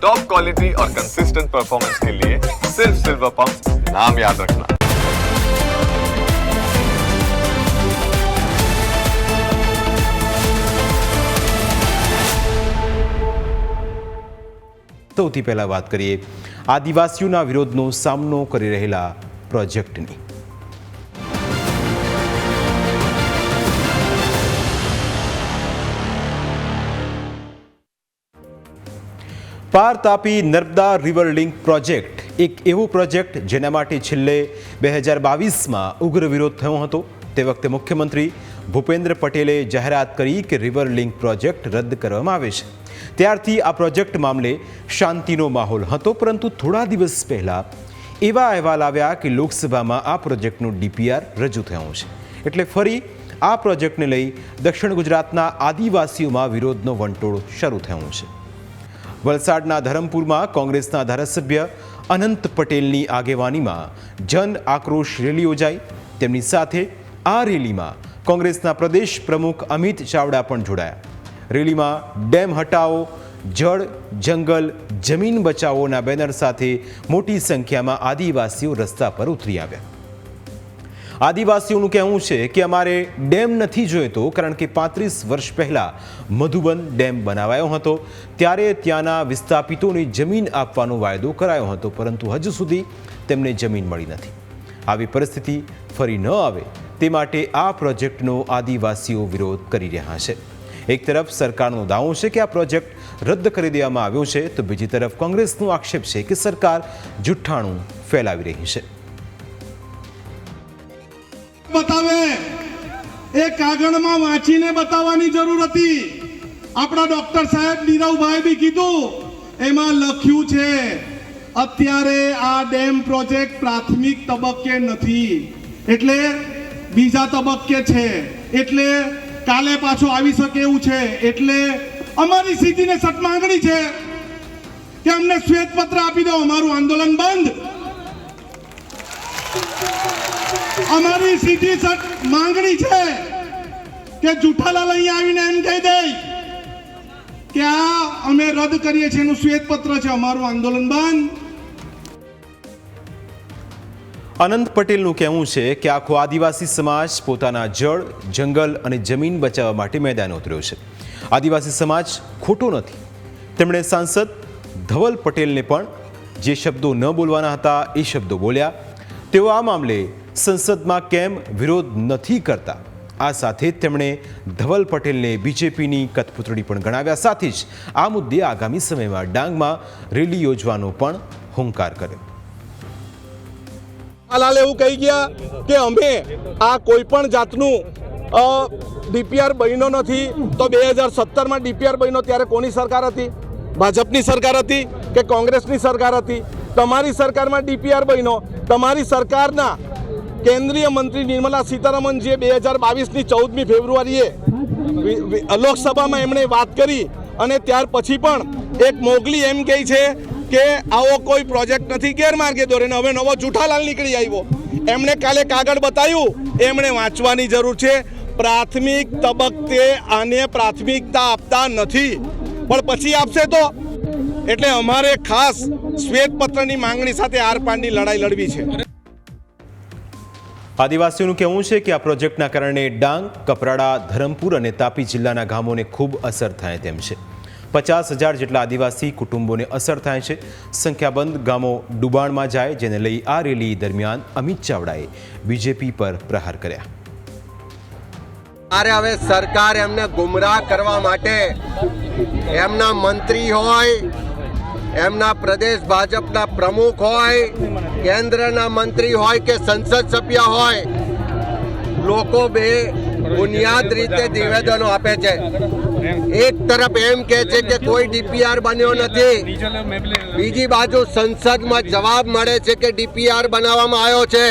Top quality और consistent performance के लिए सिर्फ सिल्वर पंप नाम याद रखना। સૌથી પહેલા વાત કરીએ આદિવાસીઓના વિરોધનો સામનો કરી રહેલા પ્રોજેક્ટની। પાર Tapi Narmada river link project એક એવો પ્રોજેક્ટ જેના માટે છેલ્લે 2022માં ઉગ્ર વિરોધ થયો હતો। તે વખતે મુખ્યમંત્રી ભૂપેન્દ્ર પટેલે જાહેરાત કરી કે રિવર લિંક પ્રોજેક્ટ રદ કરવામાં આવે છે। ત્યારથી આ પ્રોજેક્ટ મામલે શાંતિનો માહોલ હતો, પરંતુ થોડા દિવસ પહેલા એવા અહેવાલ આવ્યા કે લોકસભામાં આ પ્રોજેક્ટનું ડીપીઆર રજૂ થયું છે, એટલે ફરી આ પ્રોજેક્ટને લઈ દક્ષિણ ગુજરાતના આદિવાસીઓમાં વિરોધનો વંટોળ શરૂ થયો છે। વલસાડના ધરમપુરમાં કોંગ્રેસના ધારાસભ્ય અનંત પટેલની આગેવાનીમાં જન આક્રોશ રેલી યોજાઈ। તેમની સાથે આ રેલીમાં કોંગ્રેસના પ્રદેશ પ્રમુખ અમિત ચાવડા પણ જોડાયા। રેલીમાં ડેમ હટાવો, જળ, જંગલ, જમીન બચાવોના બેનર સાથે મોટી સંખ્યામાં આદિવાસીઓ રસ્તા પર ઉતરી આવ્યા। આદિવાસીઓનું કહેવું છે કે અમારે ડેમ નથી જોઈતો, કારણ કે 35 વર્ષ પહેલાં મધુબન ડેમ બનાવાયો હતો, ત્યારે ત્યાંના વિસ્થાપિતોને જમીન આપવાનો વાયદો કરાયો હતો, પરંતુ હજુ સુધી તેમને જમીન મળી નથી। આવી પરિસ્થિતિ ફરી ન આવે તે માટે આ પ્રોજેક્ટનો આદિવાસીઓ વિરોધ કરી રહ્યા છે। એક તરફ સરકારનો દાવો છે કે આ પ્રોજેક્ટ રદ કરી દેવામાં આવ્યો છે, તો બીજી તરફ કોંગ્રેસનો આક્ષેપ છે કે સરકાર જુઠ્ઠાણું ફેલાવી રહી છે। બતાવે એ કાગળમાં વાંચીને બતાવવાની જરૂર હતી। આપણા ડોક્ટર સાહેબ નીરવભાઈ બી કીધું, એમાં લખ્યું છે અત્યારે આ ડેમ પ્રોજેક્ટ પ્રાથમિક તબક્કે નથી, એટલે બીજા તબક્કે છે, એટલે કાલે પાછો આવી શકે એવું છે। એટલે અમારી સીધી સટ માંગણી છે કે અમને શ્વેતપત્ર આપી દો, અમારું આંદોલન બંધ। અમારી સીધી સટ માંગણી છે કે જુઠ્ઠાલાલ અહીંયા આવીને એમ કહી દે કે આ અમે રદ કરીએ છીએ, એનું શ્વેતપત્ર છે, અમારું આંદોલન બંધ। અનંત પટેલનું કહેવું છે કે આખો આદિવાસી સમાજ પોતાના જળ, જંગલ અને જમીન બચાવવા માટે મેદાને ઉતર્યો છે। આદિવાસી સમાજ ખોટો નથી। તેમણે સાંસદ ધવલ પટેલને પણ જે શબ્દો ન બોલવાના હતા એ શબ્દો બોલ્યા। તેઓ આ મામલે સંસદમાં કેમ વિરોધ નથી કરતા, આ સાથે જ તેમણે ધવલ પટેલને બીજેપીની કઠપૂતળી પણ ગણાવ્યા। સાથે જ આ મુદ્દે આગામી સમયમાં ડાંગમાં રેલી યોજવાનો પણ હુંકાર કર્યો। લાલ એવું કહી ગયા કે અમે આ કોઈ પણ જાતનું ડીપીઆર બન્યો નથી, તો 2017માં ડીપીઆર બન્યો ત્યારે કોની સરકાર હતી? ભાજપની સરકાર હતી કે કોંગ્રેસની સરકાર હતી? તમારી સરકારમાં ડીપીઆર બન્યો, તમારી સરકારના કેન્દ્રીય મંત્રી નિર્મલા સીતારમણજીએ 2022ની 14મી ફેબ્રુઆરીએ લોકસભામાં એમણે વાત કરી, અને ત્યાર પછી પણ એક મોગલી એમ કહે છે કે આવો કોઈ પ્રોજેક્ટ નથી, ગેરમાર્ગે દોરીને હવે નવો જુઠ્ઠાલાલ નીકળી આવ્યો। એમણે કાલે કાગળ બતાવ્યું, એમણે વાંચવાની જરૂર છે। પ્રાથમિક તબક્કે આને પ્રાથમિકતા આપતા નથી, પણ પછી આપશે તો, એટલે અમારે ખાસ શ્વેતપત્રની માંગણી સાથે આરપારની લડાઈ લડવી છે। આદિવાસીઓનું કહેવું છે કે આ પ્રોજેક્ટના કારણે ડાંગ, કપરાડા, ધરમપુર અને તાપી જિલ્લાના ગામોને ખૂબ અસર થાય તેમ છે। 50,000 જેટલા આદિવાસી કુટુંબોને અસર થાય છે। સંખ્યાબંધ ગામો ડૂબાણમાં જાય, જેને લઈ આ રેલી દરમિયાન અમિત ચાવડાએ બીજેપી પર પ્રહાર કર્યા। અરે હવે સરકાર એમને ગુમરાહ કરવા માટે એમના મંત્રી હોય, એમના પ્રદેશ ભાજપના પ્રમુખ હોય, કેન્દ્રના મંત્રી હોય કે સંસદ સભ્ય હોય, લોકો બે બુનિયાદ રીતે નિવેદનો આપે છે। એક તરફ એમ કહે છે કે કોઈ ડીપીઆર બન્યો નથી, બીજી બાજુ સંસદમાં જવાબ મળે છે કે ડીપીઆર બનાવવામાં આવ્યો છે।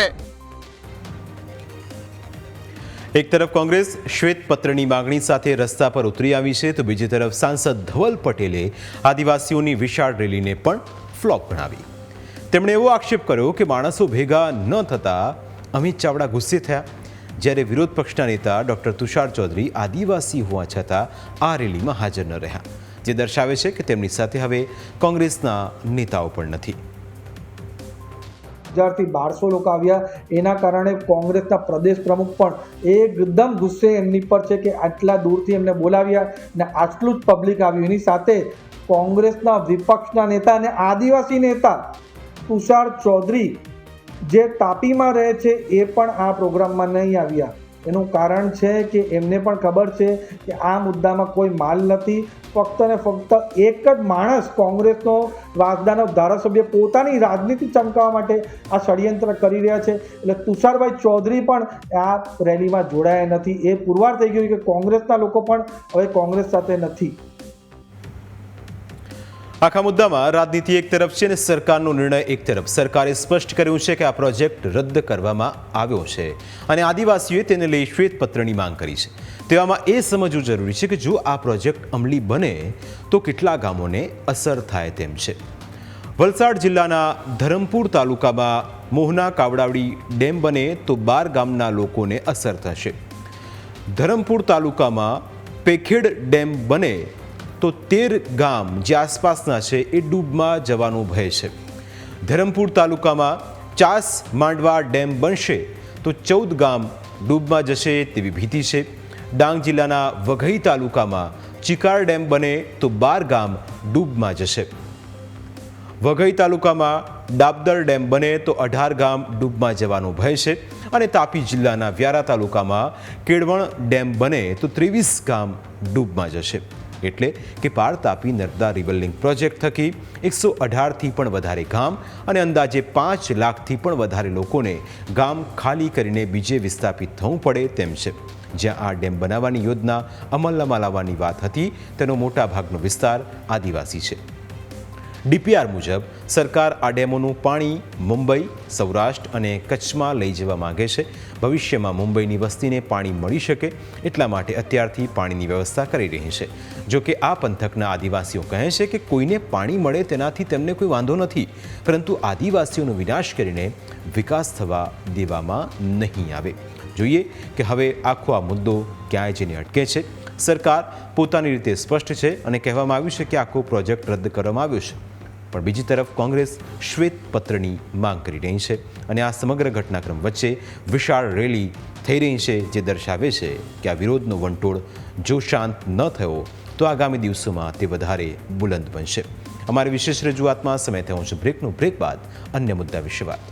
એક તરફ કોંગ્રેસ શ્વેતપત્રની માગણી સાથે રસ્તા પર ઉતરી આવી છે, તો બીજી તરફ સાંસદ ધવલ પટેલે આદિવાસીઓની વિશાળ રેલીને પણ ફ્લોપ ગણાવી। તેમણે એવો આક્ષેપ કર્યો કે માણસો ભેગા ન થતા અમિત ચાવડા ગુસ્સે થયા, જ્યારે વિરોધ પક્ષના નેતા ડોક્ટર તુષાર ચૌધરી આદિવાસી હોવા છતાં આ રેલીમાં હાજર ન રહ્યા। જે દર્શાવે છે કે તેમની સાથે હવે કોંગ્રેસના નેતાઓ પણ નથી. 1000 થી 1200 લોકો આવ્યા, એના કારણે કોંગ્રેસના પ્રદેશ પ્રમુખ પણ એકદમ ગુસ્સે એમની પર છે કે આટલા દૂરથી એમને બોલાવ્યા ને આટલું જ પબ્લિક આવ્યું. એની સાથે કોંગ્રેસના વિપક્ષના નેતા અને આદિવાસી નેતા તુષાર ચૌધરી જે તાપીમાં રહે છે એ પણ આ પ્રોગ્રામમાં નહીં આવ્યા. એનું કારણ છે કે એમને પણ ખબર છે કે આ મુદ્દામાં કોઈ માલ નથી. ફક્ત ને ફક્ત એક જ માણસ કોંગ્રેસનો વાસદાનો ધારાસભ્ય પોતાની રાજનીતિ ચમકાવવા માટે આ ષડયંત્ર કરી રહ્યા છે. એટલે તુષારભાઈ ચૌધરી પણ આ રેલીમાં જોડાયા નથી. એ પુરવાર થઈ ગયું કે કોંગ્રેસના લોકો પણ હવે કોંગ્રેસ સાથે નથી. આખા મુદ્દામાં રાજનીતિ એક તરફ છે અને સરકારનો નિર્ણય એક તરફ. સરકારે સ્પષ્ટ કર્યું છે કે આ પ્રોજેક્ટ રદ કરવામાં આવ્યો છે અને આદિવાસીઓએ તેને લઈ શ્વેતપત્રની માંગ કરી છે. તેવામાં એ સમજવું જરૂરી છે કે જો આ પ્રોજેક્ટ અમલી બને તો કેટલા ગામોને અસર થાય તેમ છે. વલસાડ જિલ્લાના ધરમપુર તાલુકામાં મોહના કાવડાવડી ડેમ બને તો 12 ગામના લોકોને અસર થશે. ધરમપુર તાલુકામાં પેખેડ ડેમ બને તો 13 ગામ જે આસપાસના છે એ ડૂબમાં જવાનો ભય છે. ધરમપુર તાલુકામાં ચાસ માંડવા ડેમ બનશે તો 14 ગામ ડૂબમાં જશે તેવી ભીતિ છે. ડાંગ જિલ્લાના વઘઈ તાલુકામાં ચિકાર ડેમ બને તો 12 ગામ ડૂબમાં જશે. વઘઈ તાલુકામાં ડાબદર ડેમ બને તો 18 ગામ ડૂબમાં જવાનો ભય છે. અને તાપી જિલ્લાના વ્યારા તાલુકામાં કેળવણ ડેમ બને તો 23 ગામ ડૂબમાં જશે. એટલે કે પાર Tapi Narmada river link project થકી 118થી પણ વધારે ગામ અને અંદાજે 5 લાખથી પણ વધારે લોકોને ગામ ખાલી કરીને બીજે વિસ્થાપિત થવું પડે તેમ છે. જ્યાં આ ડેમ બનાવવાની યોજના અમલમાં લાવવાની વાત હતી તેનો મોટા ભાગનો વિસ્તાર આદિવાસી છે. ડીપીઆર મુજબ સરકાર આ ડેમોનું પાણી મુંબઈ, સૌરાષ્ટ્ર અને કચ્છમાં લઈ જવા માંગે છે. ભવિષ્યમાં મુંબઈની વસ્તીને પાણી મળી શકે એટલા માટે અત્યારથી પાણીની વ્યવસ્થા કરી રહી છે. જો કે આ પંથકના આદિવાસીઓ કહે છે કે કોઈને પાણી મળે તેનાથી તેમને કોઈ વાંધો નથી, પરંતુ આદિવાસીઓનો વિનાશ કરીને વિકાસ થવા દેવામાં નહીં આવે. જોઈએ કે હવે આખો આ મુદ્દો ક્યાંય જઈને અટકે છે. સરકાર પોતાની રીતે સ્પષ્ટ છે અને કહેવામાં આવ્યું છે કે આખો પ્રોજેક્ટ રદ કરવામાં આવ્યો છે, પણ બીજી તરફ કોંગ્રેસ શ્વેતપત્રની માંગ કરી રહી છે અને આ સમગ્ર ઘટનાક્રમ વચ્ચે વિશાળ રેલી થઈ રહી છે, જે દર્શાવે છે કે આ વિરોધનો વંટોળ જો શાંત ન થયો તો આગામી દિવસોમાં તે વધારે બુલંદ બનશે. અમારી વિશેષ રજૂઆતમાં સમય થયો છે બ્રેકનો. બ્રેક બાદ અન્ય મુદ્દા વિશે વાત.